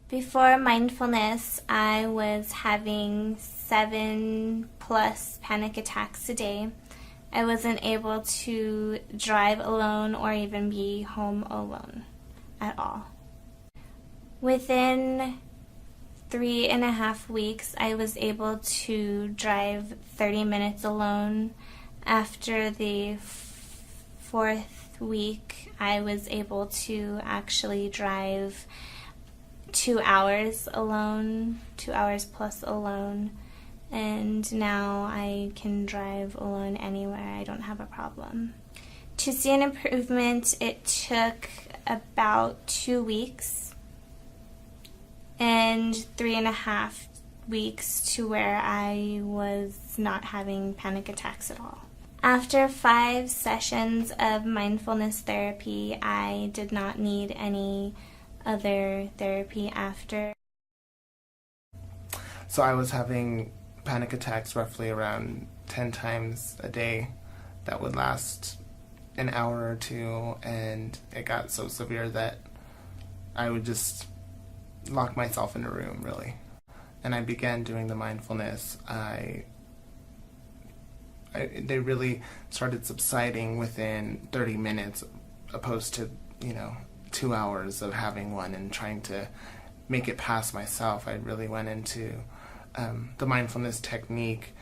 Before mindfulness, I was having 7+ panic attacks a day. I wasn't able to drive alone or even be home alone at all. Within 3.5 weeks, I was able to drive 30 minutes alone. After the 4th week, I was able to actually drive 2 hours alone, 2 hours plus alone, and now I can drive alone anywhere. I don't have a problem. To see an improvement, it took about 2 weeks and 3.5 weeks to where I was not having panic attacks at all. After 5 sessions of mindfulness therapy, I did not need any other therapy after. So I was having panic attacks roughly around 10 times a day that would last an hour or two, and it got so severe that I would just lock myself in a room, really. And I began doing the mindfulness. They really started subsiding within 30 minutes, opposed to 2 hours of having one and trying to make it past myself. I really went into the mindfulness technique,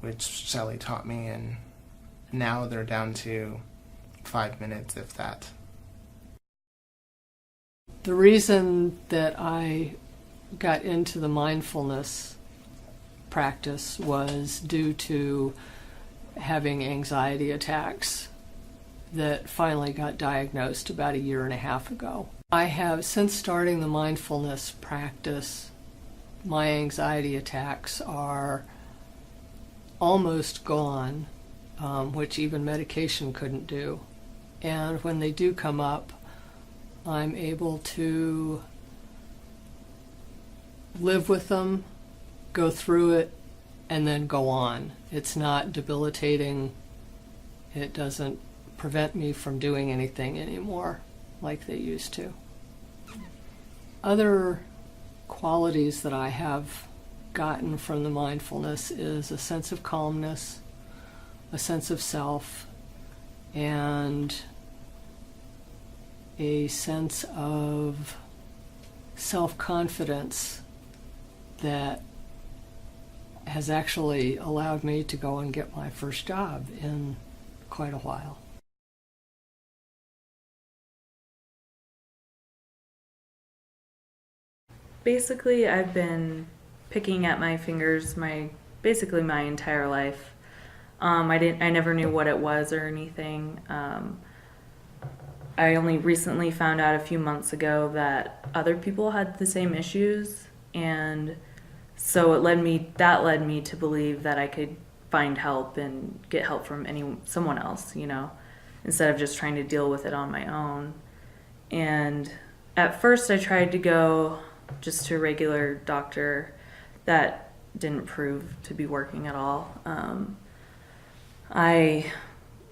which Shelley taught me, and now they're down to 5 minutes, if that. The reason that I got into the mindfulness practice was due to having anxiety attacks that finally got diagnosed about 1.5 years ago. I have, since starting the mindfulness practice, my anxiety attacks are almost gone, which even medication couldn't do. And when they do come up, I'm able to live with them, go through it, and then go on. It's not debilitating. It doesn't prevent me from doing anything anymore like they used to. Other qualities that I have gotten from the mindfulness is a sense of calmness, a sense of self, and a sense of self-confidence that has actually allowed me to go and get my first job in quite a while. Basically, I've been picking at my fingers basically my entire life. I never knew what it was or anything. I only recently found out a few months ago that other people had the same issues, and so that led me to believe that I could find help and get help from someone else, instead of just trying to deal with it on my own. And at first I tried to go just to a regular doctor. That didn't prove to be working at all.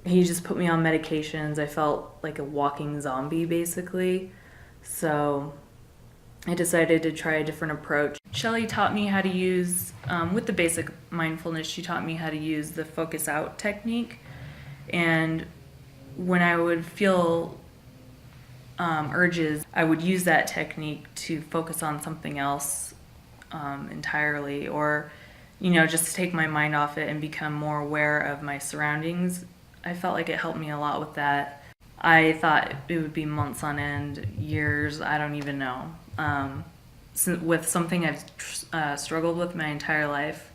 He just put me on medications. I felt like a walking zombie, basically. So I decided to try a different approach. Shelley taught me how to use, with the basic mindfulness, she taught me how to use the focus out technique. And when I would feel urges, I would use that technique to focus on something else entirely, or just to take my mind off it and become more aware of my surroundings. I felt like it helped me a lot with that. I thought it would be months on end, years, I don't even know. With something I've struggled with my entire life,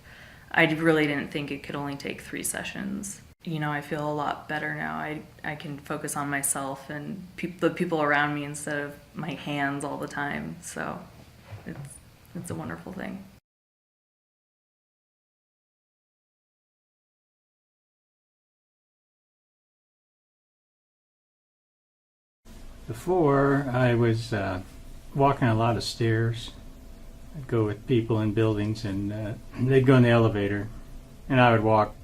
I really didn't think it could only take 3 sessions. I feel a lot better now. I can focus on myself and the people around me instead of my hands all the time. So it's a wonderful thing. Before, I was walking a lot of stairs. I'd go with people in buildings, and they'd go in the elevator, and I'd walk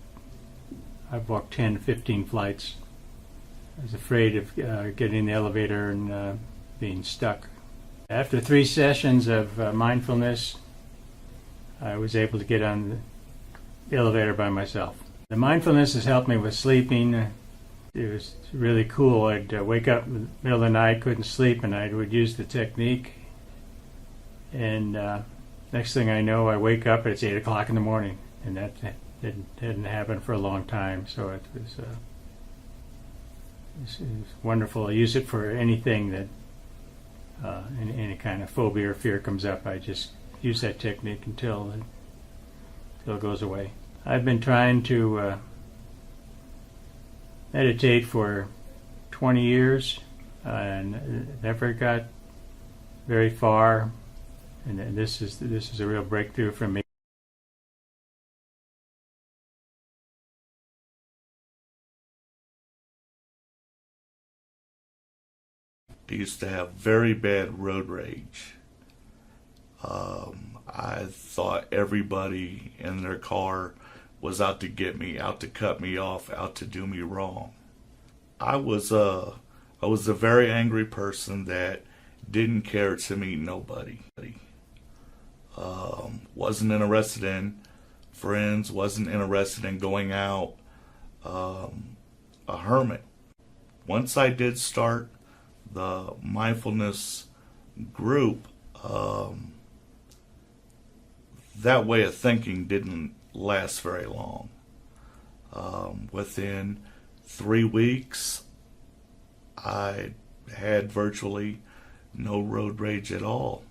10 to 15 flights. I was afraid of getting in the elevator and being stuck. After 3 sessions of mindfulness, I was able to get on the elevator by myself. The mindfulness has helped me with sleeping. It was really cool. I'd wake up in the middle of the night, couldn't sleep, and I would use the technique. And next thing I know, I wake up, it's 8 o'clock in the morning, and that didn't happen for a long time. So it was wonderful. I use it for anything that any kind of phobia or fear comes up. I just use that technique until it goes away. I've been trying to meditate for 20 years and never got very far. And this is a real breakthrough for me. I used to have very bad road rage. I thought everybody in their car was out to get me, out to cut me off, out to do me wrong. I was a very angry person that didn't care to meet nobody. Wasn't interested in friends, wasn't interested in going out. A hermit. Once I did start the mindfulness group, that way of thinking didn't last very long. Within 3 weeks, I had virtually no road rage at all.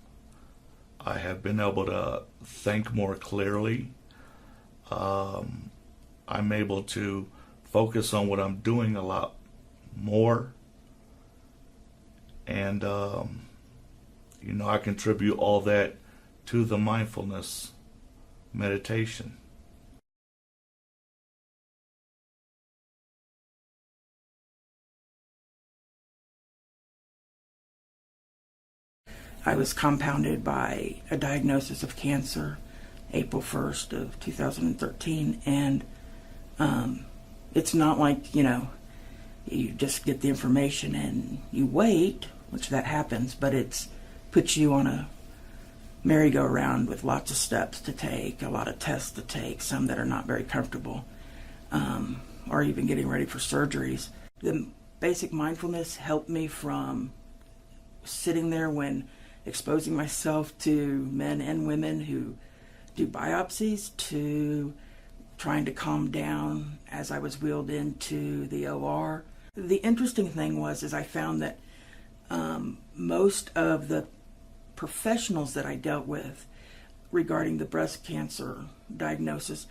I have been able to think more clearly. I'm able to focus on what I'm doing a lot more. And, I contribute all that to the mindfulness meditation. I was compounded by a diagnosis of cancer April 1st of 2013, and it's not like, you just get the information and you wait, which that happens, but it's puts you on a merry-go-round with lots of steps to take, a lot of tests to take, some that are not very comfortable, or even getting ready for surgeries. The basic mindfulness helped me from sitting there when exposing myself to men and women who do biopsies to trying to calm down as I was wheeled into the OR. The interesting thing is I found that most of the professionals that I dealt with regarding the breast cancer diagnosis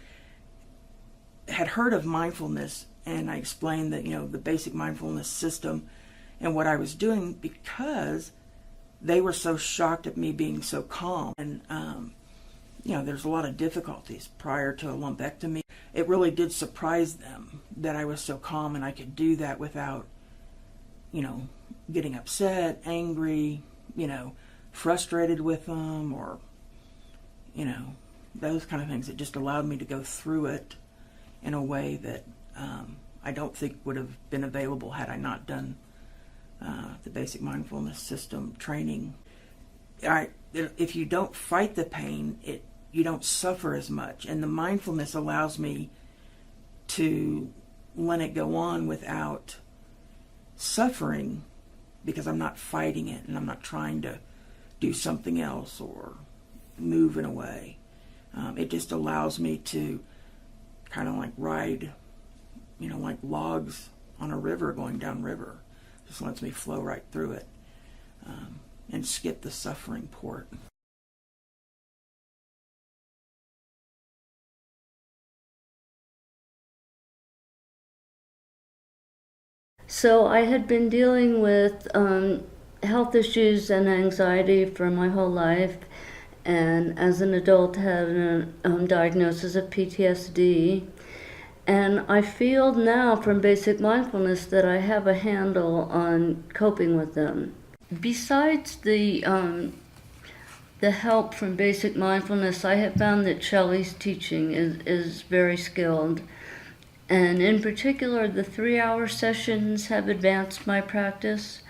had heard of mindfulness, and I explained that, the basic mindfulness system and what I was doing, because they were so shocked at me being so calm. And, there's a lot of difficulties prior to a lumpectomy. It really did surprise them that I was so calm and I could do that without, getting upset, angry, frustrated with them, or, those kind of things. It just allowed me to go through it in a way that I don't think would have been available had I not done the basic mindfulness system training. If you don't fight the pain, you don't suffer as much, and the mindfulness allows me to let it go on without suffering, because I'm not fighting it and I'm not trying to do something else or move in a way. It just allows me to kind of like ride, like logs on a river going down river. Just lets me flow right through it and skip the suffering port. So I had been dealing with health issues and anxiety for my whole life, and as an adult had a diagnosis of PTSD. And I feel now from basic mindfulness that I have a handle on coping with them. Besides the help from basic mindfulness, I have found that Shelley's teaching is very skilled. And in particular, the 3-hour sessions have advanced my practice.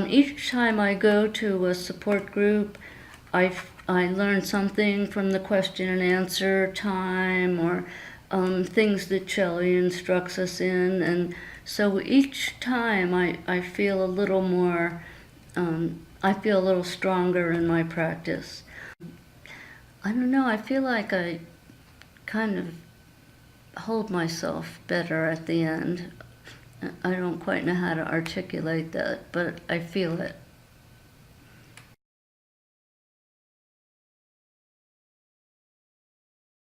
Each time I go to a support group, I learn something from the question and answer time, or things that Shelley instructs us in. And so each time I feel a little more, I feel a little stronger in my practice. I don't know, I feel like I kind of hold myself better at the end. I don't quite know how to articulate that, but I feel it.